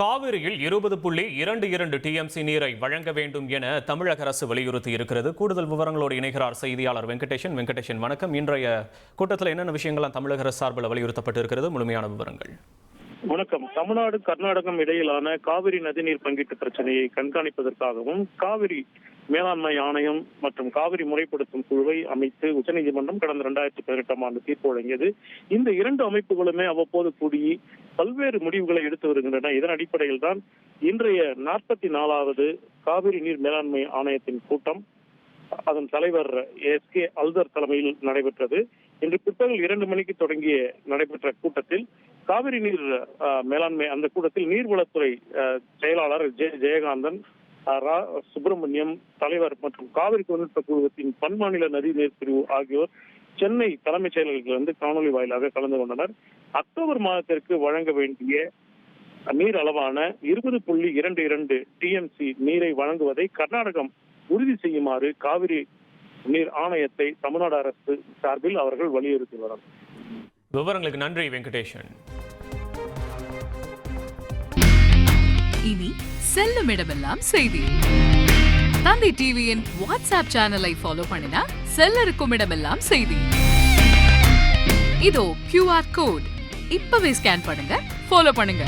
காவிரியில் 20.22 டிஎம்சி நீரை வழங்க வேண்டும் என தமிழக அரசு வலியுறுத்தி இருக்கிறது. கூடுதல் விவரங்களோடு இணைகிறார் செய்தியாளர் வெங்கடேஷன். வெங்கடேஷன், வணக்கம். இன்றைய கூட்டத்தில் என்னென்ன விஷயங்கள்லாம் தமிழக அரசு சார்பில் வலியுறுத்தப்பட்டு இருக்கிறது? முழுமையான விவரங்கள். வணக்கம். தமிழ்நாடு கர்நாடகம் இடையிலான காவிரி நதிநீர் பங்கீட்டு பிரச்சனையை கண்காணிப்பதற்காகவும் காவிரி மேலாண்மை ஆணையம் மற்றும் காவிரி முறைப்படுத்தும் குழுவை அமைத்து உச்சநீதிமன்றம் கடந்த 2018 ஆண்டு தீர்ப்பு வழங்கியது. இந்த இரண்டு அமைப்புகளுமே அவ்வப்போது கூடி பல்வேறு முடிவுகளை எடுத்து வருகின்றன. இதன் அடிப்படையில் தான் இன்றைய 44வது காவிரி நீர் மேலாண்மை ஆணையத்தின் கூட்டம் அதன் தலைவர் எஸ்.கே. அல்தர் தலைமையில் நடைபெற்றது. இன்று பிற்பகல் 2 மணிக்கு தொடங்கிய நடைபெற்ற கூட்டத்தில் காவிரி நீர் மேலாண்மை அந்த கூட்டத்தில் நீர்வளத்துறை செயலாளர் ஜெயகாந்தன், சுப்பிரமணியம் தலைவர் மற்றும் காவிரி தொழில்நுட்ப குழுவத்தின் பன்மாநில நதிநீர் பிரிவு ஆகியோர் சென்னை தலைமைச் செயலகத்திலிருந்து காணொலி வாயிலாக கலந்து கொண்டனர். அக்டோபர் மாதத்திற்கு வழங்க வேண்டிய நீர் அளவான 20.22 டிஎம்சி நீரை வழங்குவதை கர்நாடகம் உறுதி செய்யுமாறு காவிரி நீர் ஆணையத்தை தமிழ்நாடு அரசு சார்பில் அவர்கள் வலியுறுத்தியுள்ளனர். விவரங்களுக்கு நன்றி வெங்கடேஷன். இனி செல்லும் இடமெல்லாம் செய்தி. தந்தை டிவியின் வாட்ஸ்அப் சேனலை ஃபாலோ பண்ணினா செல்ல இருக்கும் இடமெல்லாம் செய்தி. இதோ QR கோட் இப்பவே ஸ்கேன் பண்ணுங்க, ஃபாலோ பண்ணுங்க.